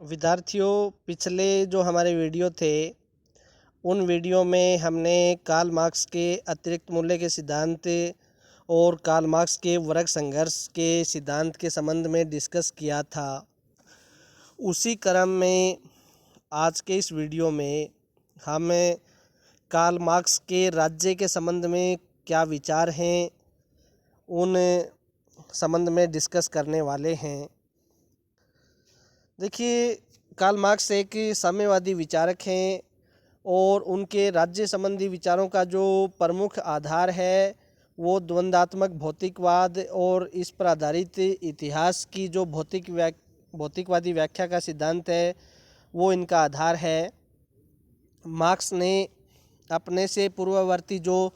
विद्यार्थियों, पिछले जो हमारे वीडियो थे उन वीडियो में हमने कार्ल मार्क्स के अतिरिक्त मूल्य के सिद्धांत और कार्ल मार्क्स के वर्ग संघर्ष के सिद्धांत के संबंध में डिस्कस किया था। उसी क्रम में आज के इस वीडियो में हम कार्ल मार्क्स के राज्य के संबंध में क्या विचार हैं उन संबंध में डिस्कस करने वाले हैं। देखिए, कार्ल मार्क्स एक साम्यवादी विचारक हैं और उनके राज्य संबंधी विचारों का जो प्रमुख आधार है वो द्वंद्वात्मक भौतिकवाद और इस पर आधारित इतिहास की जो भौतिकवादी व्याख्या का सिद्धांत है वो इनका आधार है। मार्क्स ने अपने से पूर्ववर्ती जो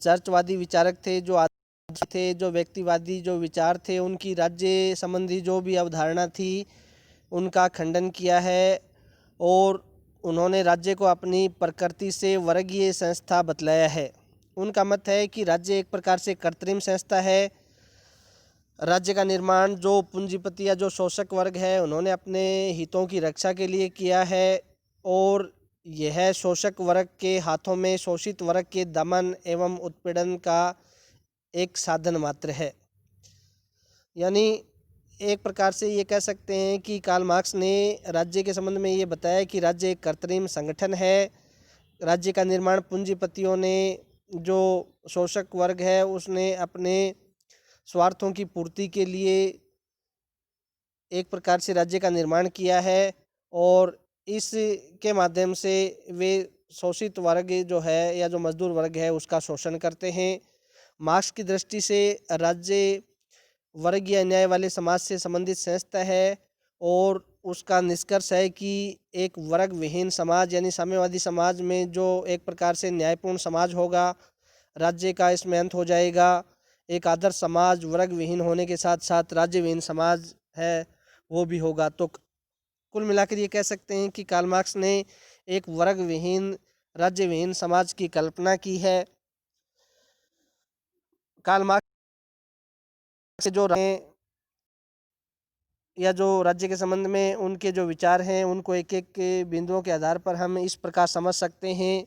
चर्चवादी विचारक थे, जो व्यक्तिवादी जो विचार थे, उनकी राज्य संबंधी जो भी अवधारणा थी उनका खंडन किया है और उन्होंने राज्य को अपनी प्रकृति से वर्गीय संस्था बतलाया है। उनका मत है कि राज्य एक प्रकार से कृत्रिम संस्था है। राज्य का निर्माण जो पूंजीपति या जो शोषक वर्ग है उन्होंने अपने हितों की रक्षा के लिए किया है और यह शोषक वर्ग के हाथों में शोषित वर्ग के दमन एवं उत्पीड़न का एक साधन मात्र है। यानी एक प्रकार से ये कह सकते हैं कि कार्ल मार्क्स ने राज्य के संबंध में ये बताया कि राज्य एक कृत्रिम संगठन है। राज्य का निर्माण पूंजीपतियों ने, जो शोषक वर्ग है, उसने अपने स्वार्थों की पूर्ति के लिए एक प्रकार से राज्य का निर्माण किया है और इसके माध्यम से वे शोषित वर्ग जो है या जो मजदूर वर्ग है उसका शोषण करते हैं। मार्क्स की दृष्टि से राज्य वर्गीय अन्याय वाले समाज से संबंधित संस्था है और उसका निष्कर्ष है कि एक वर्ग विहीन समाज यानी साम्यवादी समाज में जो एक प्रकार से न्यायपूर्ण समाज होगा, राज्य का इसमें अंत हो जाएगा। एक आदर्श समाज वर्ग विहीन होने के साथ साथ राज्य विहीन समाज है वो भी होगा। तो कुल मिलाकर ये कह सकते हैं कि कार्ल मार्क्स ने एक वर्ग विहीन राज्य विहीन समाज की कल्पना की है। कार्ल मार्क्स से जो या जो राज्य के संबंध में उनके जो विचार हैं उनको एक एक बिंदुओं के आधार पर हम इस प्रकार समझ सकते हैं।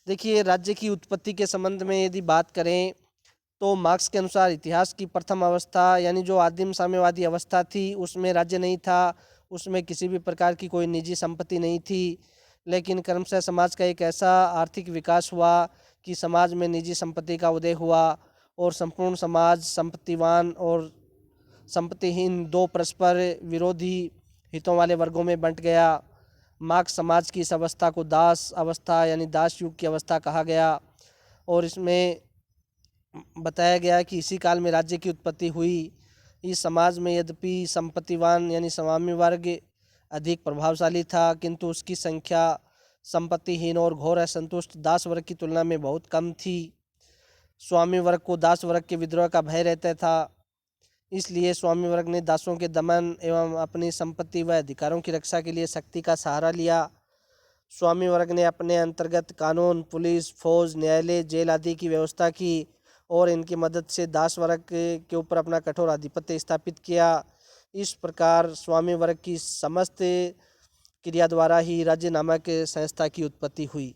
देखिए, राज्य की उत्पत्ति के संबंध में यदि बात करें तो मार्क्स के अनुसार इतिहास की प्रथम अवस्था यानी जो आदिम साम्यवादी अवस्था थी उसमें राज्य नहीं था, उसमें किसी भी प्रकार की कोई निजी संपत्ति नहीं थी। लेकिन क्रमशः समाज का एक ऐसा आर्थिक विकास हुआ कि समाज में निजी संपत्ति का उदय हुआ और संपूर्ण समाज संपत्तिवान और संपत्तिहीन दो परस्पर विरोधी हितों वाले वर्गों में बंट गया। मार्क्स समाज की इस अवस्था को दास अवस्था यानी दास युग की अवस्था कहा गया और इसमें बताया गया कि इसी काल में राज्य की उत्पत्ति हुई। इस समाज में यद्यपि संपत्तिवान यानी स्वामी वर्ग अधिक प्रभावशाली था किंतु उसकी संख्या संपत्तिहीन और घोर असंतुष्ट दास वर्ग की तुलना में बहुत कम थी। स्वामी वर्ग को दास वर्ग के विद्रोह का भय रहता था, इसलिए स्वामी वर्ग ने दासों के दमन एवं अपनी संपत्ति व अधिकारों की रक्षा के लिए शक्ति का सहारा लिया। स्वामी वर्ग ने अपने अंतर्गत कानून, पुलिस, फौज, न्यायालय, जेल आदि की व्यवस्था की और इनकी मदद से दास वर्ग के ऊपर अपना कठोर आधिपत्य स्थापित किया। इस प्रकार स्वामी वर्ग की समस्त क्रिया द्वारा ही राज्य नामक संस्था की उत्पत्ति हुई।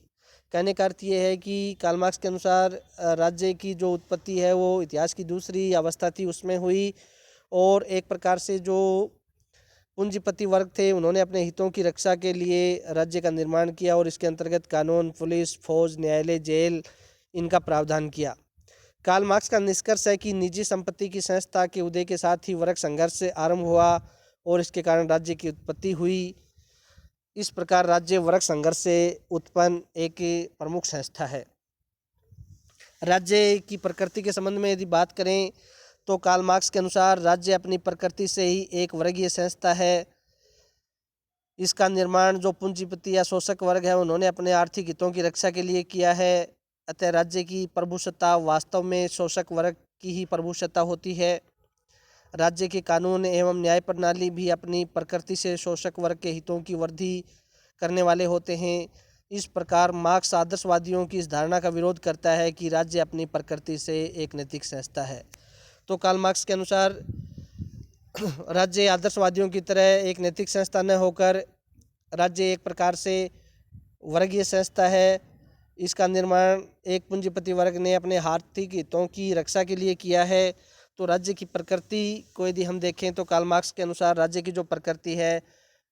कहने का अर्थ ये है कि कार्ल मार्क्स के अनुसार राज्य की जो उत्पत्ति है वो इतिहास की दूसरी अवस्था थी उसमें हुई और एक प्रकार से जो पूंजीपति वर्ग थे उन्होंने अपने हितों की रक्षा के लिए राज्य का निर्माण किया और इसके अंतर्गत कानून, पुलिस, फौज, न्यायालय, जेल इनका प्रावधान किया। कार्ल मार्क्स का निष्कर्ष है कि निजी संपत्ति की संस्था के उदय के साथ ही वर्ग संघर्ष आरंभ हुआ और इसके कारण राज्य की उत्पत्ति हुई। इस प्रकार राज्य वर्ग संघर्ष से उत्पन्न एक प्रमुख संस्था है। राज्य की प्रकृति के संबंध में यदि बात करें तो कार्ल मार्क्स के अनुसार राज्य अपनी प्रकृति से ही एक वर्गीय संस्था है। इसका निर्माण जो पूंजीपति या शोषक वर्ग है उन्होंने अपने आर्थिक हितों की रक्षा के लिए किया है। अतः राज्य की प्रभुसत्ता वास्तव में शोषक वर्ग की ही प्रभुसत्ता होती है। राज्य के कानून एवं न्याय प्रणाली भी अपनी प्रकृति से शोषक वर्ग के हितों की वृद्धि करने वाले होते हैं। इस प्रकार मार्क्स आदर्शवादियों की इस धारणा का विरोध करता है कि राज्य अपनी प्रकृति से एक नैतिक संस्था है। तो कार्ल मार्क्स के अनुसार राज्य आदर्शवादियों की तरह एक नैतिक संस्था न होकर राज्य एक प्रकार से वर्गीय संस्था है। इसका निर्माण एक पूंजीपति वर्ग ने अपने आर्थिक हितों की रक्षा के लिए किया है। तो राज्य की प्रकृति को यदि हम देखें तो कार्ल मार्क्स के अनुसार राज्य की जो प्रकृति है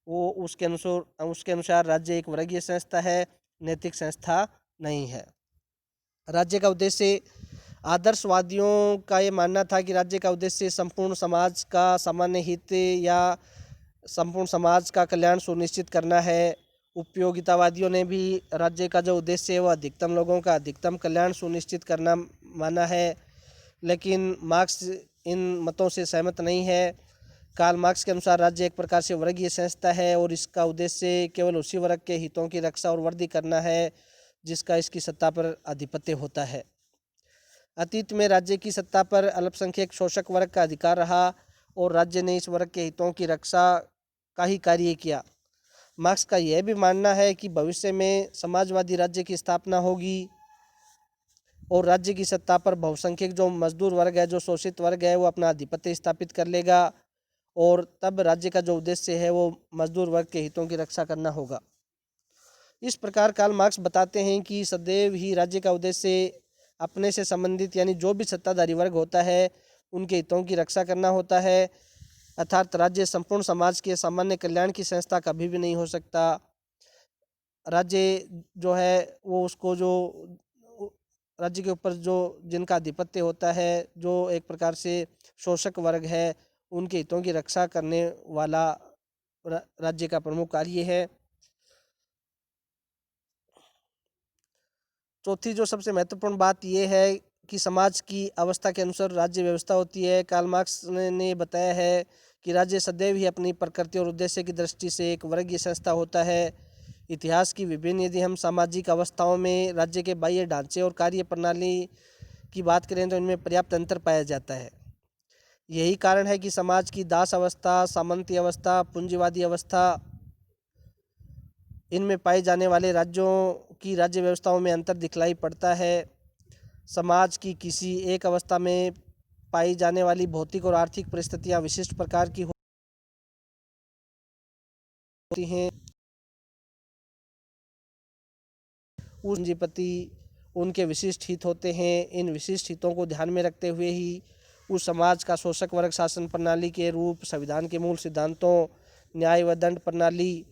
वो उसके अनुसार राज्य एक वर्गीय संस्था है, नैतिक संस्था नहीं है। राज्य का उद्देश्य, आदर्शवादियों का ये मानना था कि राज्य का उद्देश्य संपूर्ण समाज का सामान्य हित या संपूर्ण समाज का कल्याण सुनिश्चित करना है। उपयोगितावादियों ने भी राज्य का जो उद्देश्य है वह अधिकतम लोगों का अधिकतम कल्याण सुनिश्चित करना माना है, लेकिन मार्क्स इन मतों से सहमत नहीं है। कार्ल मार्क्स के अनुसार राज्य एक प्रकार से वर्गीय संस्था है और इसका उद्देश्य केवल उसी वर्ग के हितों की रक्षा और वृद्धि करना है जिसका इसकी सत्ता पर आधिपत्य होता है। अतीत में राज्य की सत्ता पर अल्पसंख्यक शोषक वर्ग का अधिकार रहा और राज्य ने इस वर्ग के हितों की रक्षा का ही कार्य किया। मार्क्स का यह भी मानना है कि भविष्य में समाजवादी राज्य की स्थापना होगी और राज्य की सत्ता पर बहुसंख्यक जो मजदूर वर्ग है, जो शोषित वर्ग है, वो अपना आधिपत्य स्थापित कर लेगा और तब राज्य का जो उद्देश्य है वो मजदूर वर्ग के हितों की रक्षा करना होगा। इस प्रकार कार्ल मार्क्स बताते हैं कि सदैव ही राज्य का उद्देश्य अपने से संबंधित यानी जो भी सत्ताधारी वर्ग होता है उनके हितों की रक्षा करना होता है, अर्थात राज्य संपूर्ण समाज के सामान्य कल्याण की संस्था कभी भी नहीं हो सकता। राज्य जो है वो उसको जो राज्य के ऊपर जो जिनका आधिपत्य होता है, जो एक प्रकार से शोषक वर्ग है, उनके हितों की रक्षा करने वाला राज्य का प्रमुख कार्य है। चौथी जो सबसे महत्वपूर्ण बात यह है कि समाज की अवस्था के अनुसार राज्य व्यवस्था होती है। कार्ल मार्क्स ने बताया है कि राज्य सदैव ही अपनी प्रकृति और उद्देश्य की दृष्टि से एक वर्गीय संस्था होता है। इतिहास की विभिन्न यदि हम सामाजिक अवस्थाओं में राज्य के बाह्य ढांचे और कार्य प्रणाली की बात करें तो इनमें पर्याप्त अंतर पाया जाता है। यही कारण है कि समाज की दास अवस्था, सामंती अवस्था, पूंजीवादी अवस्था, इनमें पाए जाने वाले राज्यों की राज्य व्यवस्थाओं में अंतर दिखलाई पड़ता है। समाज की किसी एक अवस्था में पाई जाने वाली भौतिक और आर्थिक परिस्थितियां विशिष्ट प्रकार की होती हैं। पूंजीपति उनके विशिष्ट हित होते हैं। इन विशिष्ट हितों को ध्यान में रखते हुए ही उस समाज का शोषक वर्ग शासन प्रणाली के रूप, संविधान के मूल सिद्धांतों, न्याय व दंड प्रणाली,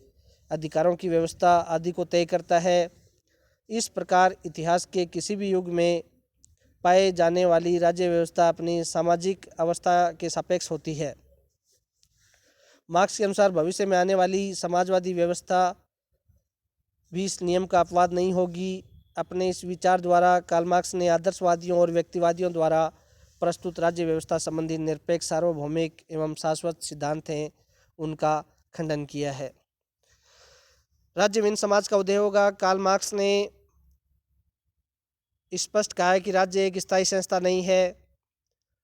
अधिकारों की व्यवस्था आदि को तय करता है। इस प्रकार इतिहास के किसी भी युग में पाए जाने वाली राज्य व्यवस्था अपनी सामाजिक अवस्था के सापेक्ष होती है। मार्क्स के अनुसार भविष्य में आने वाली समाजवादी व्यवस्था भी इस नियम का अपवाद नहीं होगी। अपने इस विचार द्वारा कार्ल मार्क्स ने आदर्शवादियों और व्यक्तिवादियों द्वारा प्रस्तुत राज्य व्यवस्था संबंधी निरपेक्ष, सार्वभौमिक एवं शाश्वत सिद्धांत हैं उनका खंडन किया है। राज्यहीन समाज का उदय होगा। कार्ल मार्क्स ने स्पष्ट कहा है कि राज्य एक स्थायी संस्था नहीं है।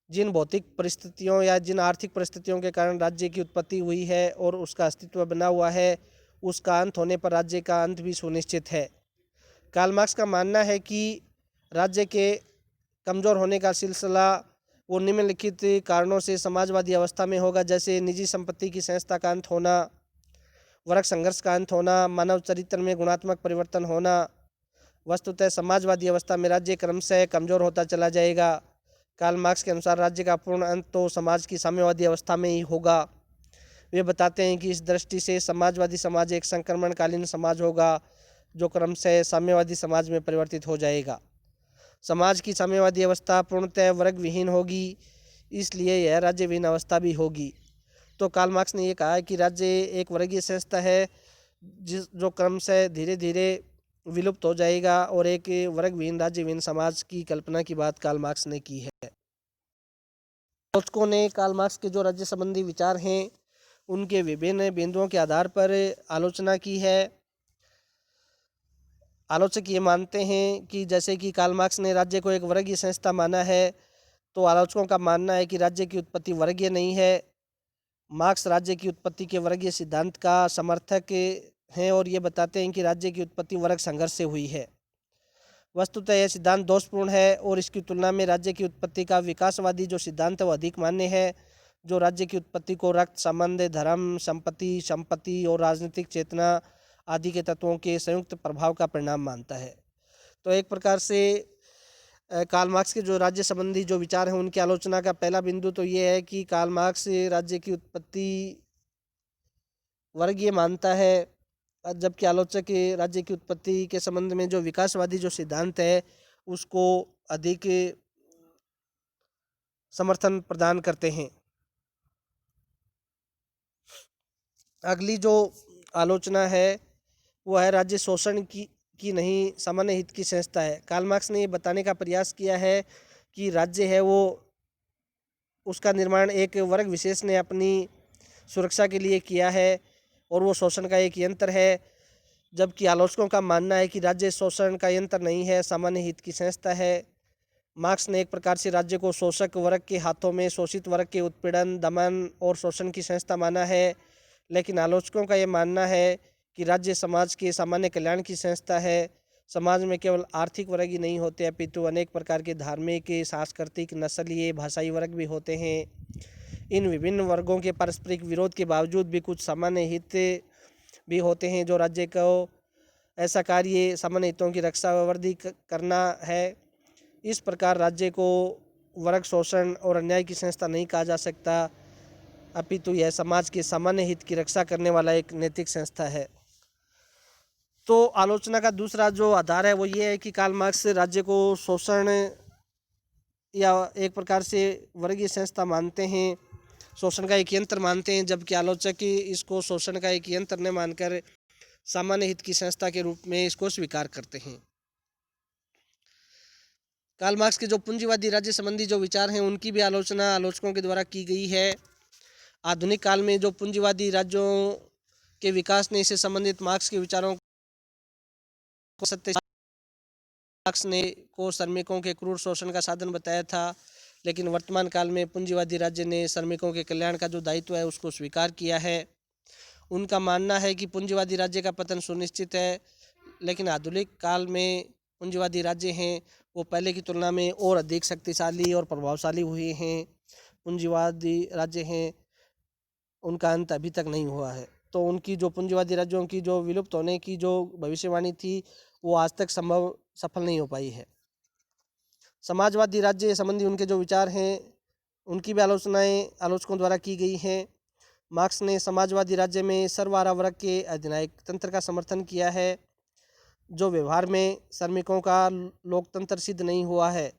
जिन भौतिक परिस्थितियों या जिन आर्थिक परिस्थितियों के कारण राज्य की उत्पत्ति हुई है और उसका अस्तित्व बना हुआ है, उसका अंत होने पर राज्य का अंत भी सुनिश्चित है। कार्ल मार्क्स का मानना है कि राज्य के कमज़ोर होने का सिलसिला वो निम्नलिखित कारणों से समाजवादी अवस्था में होगा, जैसे निजी संपत्ति की संस्था का अंत होना, वर्ग संघर्ष का अंत होना, मानव चरित्र में गुणात्मक परिवर्तन होना। वस्तुतः समाजवादी अवस्था में राज्य क्रमशः कमज़ोर होता चला जाएगा। कार्ल मार्क्स के अनुसार राज्य का पूर्ण अंत तो समाज की साम्यवादी अवस्था में ही होगा। वे बताते हैं कि इस दृष्टि से समाजवादी समाज एक संक्रमणकालीन समाज होगा जो क्रमशः साम्यवादी समाज में परिवर्तित हो जाएगा। समाज की साम्यवादी अवस्था पूर्णतः वर्ग विहीन होगी, इसलिए यह राज्य विहीन अवस्था भी होगी। तो कार्ल मार्क्स ने ये कहा है कि राज्य एक वर्गीय संस्था है जो क्रमशः धीरे धीरे विलुप्त हो जाएगा और एक वर्ग विहीन राज्य विहीन समाज की कल्पना की बात कार्ल मार्क्स ने की है। आलोचकों ने कार्ल मार्क्स के जो राज्य संबंधी विचार हैं उनके विभिन्न बिंदुओं के आधार पर आलोचना की है। आलोचक ये मानते हैं कि जैसे कि कार्ल मार्क्स ने राज्य को एक वर्गीय संस्था माना है, तो आलोचकों का मानना है कि राज्य की उत्पत्ति वर्गीय नहीं है। मार्क्स राज्य की उत्पत्ति के वर्गीय सिद्धांत का समर्थक हैं और ये बताते हैं कि राज्य की उत्पत्ति वर्ग संघर्ष से हुई है। वस्तुतः यह सिद्धांत दोषपूर्ण है और इसकी तुलना में राज्य की उत्पत्ति का विकासवादी जो सिद्धांत है वो अधिक मान्य है। जो राज्य की उत्पत्ति को रक्त संबंध, धर्म, संपत्ति और राजनीतिक चेतना आदि के तत्वों के संयुक्त प्रभाव का परिणाम मानता है। तो एक प्रकार से कार्ल मार्क्स के जो राज्य संबंधी जो विचार हैं उनकी आलोचना का पहला बिंदु तो ये है कि कार्ल मार्क्स राज्य की उत्पत्ति वर्गीय मानता है, जबकि आलोचक राज्य की उत्पत्ति के संबंध में जो विकासवादी जो सिद्धांत है उसको अधिक समर्थन प्रदान करते हैं। अगली जो आलोचना है वो है राज्य शोषण की नहीं, सामान्य हित की संस्था है। कार्ल मार्क्स ने ये बताने का प्रयास किया है कि राज्य है वो उसका निर्माण एक वर्ग विशेष ने अपनी सुरक्षा के लिए किया है और वो शोषण का एक यंत्र है, जबकि आलोचकों का मानना है कि राज्य शोषण का यंत्र नहीं है, सामान्य हित की संस्था है। मार्क्स ने एक प्रकार से राज्य को शोषक वर्ग के हाथों में शोषित वर्ग के उत्पीड़न, दमन और शोषण की संस्था माना है, लेकिन आलोचकों का यह मानना है कि राज्य समाज के सामान्य कल्याण की संस्था है। समाज में केवल आर्थिक वर्ग ही नहीं होते अपितु अनेक प्रकार के धार्मिक, सांस्कृतिक, नस्लीय, भाषाई वर्ग भी होते हैं। इन विभिन्न वर्गों के पारस्परिक विरोध के बावजूद भी कुछ सामान्य हित भी होते हैं जो राज्य को ऐसा कार्य सामान्य हितों की रक्षा व वृद्धि करना है। इस प्रकार राज्य को वर्ग शोषण और अन्याय की संस्था नहीं कहा जा सकता अपितु यह समाज के सामान्य हित की रक्षा करने वाला एक नैतिक संस्था है। तो आलोचना का दूसरा जो आधार है वो ये है कि कार्ल मार्क्स राज्य को शोषण या एक प्रकार से वर्गीय संस्था मानते हैं, शोषण का एक यंत्र मानते हैं, जबकि आलोचक इसको शोषण का एक यंत्र न मानकर सामान्य हित की संस्था के रूप में इसको स्वीकार करते हैं। कार्ल मार्क्स के जो पूंजीवादी राज्य संबंधी जो विचार हैं उनकी भी आलोचना आलोचकों के द्वारा की गई है। आधुनिक काल में जो पूंजीवादी राज्यों के विकास ने इससे संबंधित मार्क्स के विचारों को सत्य मार्क्स ने को श्रमिकों के क्रूर शोषण का साधन बताया था, लेकिन वर्तमान काल में पूंजीवादी राज्य ने श्रमिकों के कल्याण का जो दायित्व है उसको स्वीकार किया है। उनका मानना है कि पूंजीवादी राज्य का पतन सुनिश्चित है, लेकिन आधुनिक काल में पूंजीवादी राज्य हैं वो पहले की तुलना में और अधिक शक्तिशाली और प्रभावशाली हुए हैं। पूंजीवादी राज्य हैं उनका अंत अभी तक नहीं हुआ है। तो उनकी जो पूंजीवादी राज्यों की जो विलुप्त होने की जो भविष्यवाणी थी वो आज तक सफल नहीं हो पाई है। समाजवादी राज्य संबंधी उनके जो विचार हैं उनकी भी आलोचनाएं आलोचकों द्वारा की गई हैं। मार्क्स ने समाजवादी राज्य में सर्वहारा वर्ग के अधिनायक तंत्र का समर्थन किया है, जो व्यवहार में श्रमिकों का लोकतंत्र सिद्ध नहीं हुआ है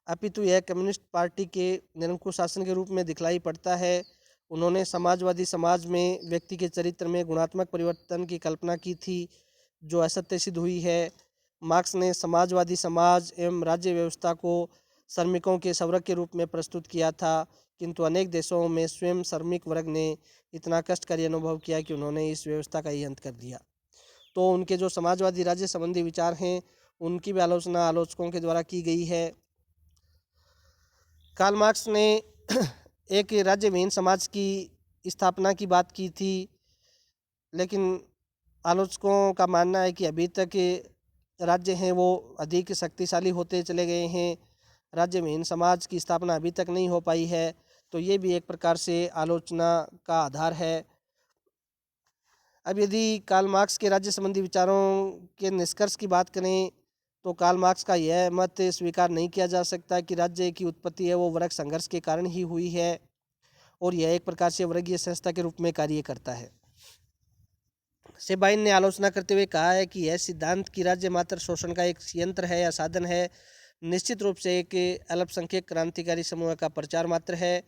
अपितु यह कम्युनिस्ट पार्टी के निरंकुश शासन के रूप में दिखलाई पड़ता है। उन्होंने समाजवादी समाज में व्यक्ति के चरित्र में गुणात्मक परिवर्तन की कल्पना की थी जो असत्य सिद्ध हुई है। मार्क्स ने समाजवादी समाज एवं राज्य व्यवस्था को श्रमिकों के स्वर्ग के रूप में प्रस्तुत किया था, किंतु अनेक देशों में स्वयं श्रमिक वर्ग ने इतना कष्टकारी अनुभव किया कि उन्होंने इस व्यवस्था का ही अंत कर दिया। तो उनके जो समाजवादी राज्य संबंधी विचार हैं उनकी भी आलोचना आलोचकों के द्वारा की गई है। कार्ल मार्क्स ने एक राज्यविहीन समाज की स्थापना की बात की थी, लेकिन आलोचकों का मानना है कि अभी तक राज्य हैं वो अधिक शक्तिशाली होते चले गए हैं, राज्यविहीन समाज की स्थापना अभी तक नहीं हो पाई है। तो ये भी एक प्रकार से आलोचना का आधार है। अब यदि कार्ल मार्क्स के राज्य संबंधी विचारों के निष्कर्ष की बात करें तो कार्ल मार्क्स का यह मत स्वीकार नहीं किया जा सकता कि राज्य की उत्पत्ति है वो वर्ग संघर्ष के कारण ही हुई है और यह एक प्रकार से वर्गीय संस्था के रूप में कार्य करता है। सेबाइन ने आलोचना करते हुए कहा है कि यह सिद्धांत कि राज्य मात्र शोषण का एक यंत्र है या साधन है, निश्चित रूप से एक अल्पसंख्यक क्रांतिकारी समूह का प्रचार मात्र है।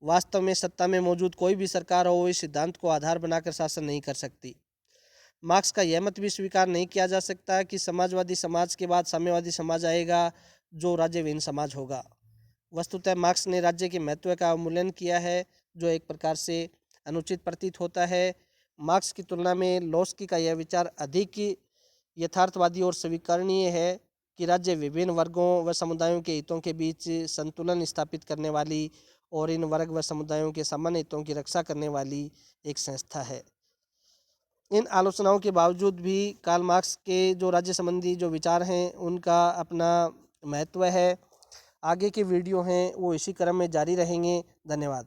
वास्तव में सत्ता में मौजूद कोई भी सरकार हो इस सिद्धांत को आधार बनाकर शासन नहीं कर सकती। मार्क्स का यह मत भी स्वीकार नहीं किया जा सकता कि समाजवादी समाज के बाद साम्यवादी समाज आएगा जो राज्यविहीन समाज होगा। वस्तुतः मार्क्स ने राज्य के महत्व का अवमूल्यन किया है जो एक प्रकार से अनुचित प्रतीत होता है। मार्क्स की तुलना में लोस्की का यह विचार अधिक यथार्थवादी और स्वीकरणीय है कि राज्य विभिन्न वर्गों व समुदायों के हितों के बीच संतुलन स्थापित करने वाली और इन वर्ग व समुदायों के सामान्य हितों की रक्षा करने वाली एक संस्था है। इन आलोचनाओं के बावजूद भी कार्ल मार्क्स के जो राज्य संबंधी जो विचार हैं उनका अपना महत्व है। आगे के वीडियो हैं वो इसी क्रम में जारी रहेंगे। धन्यवाद।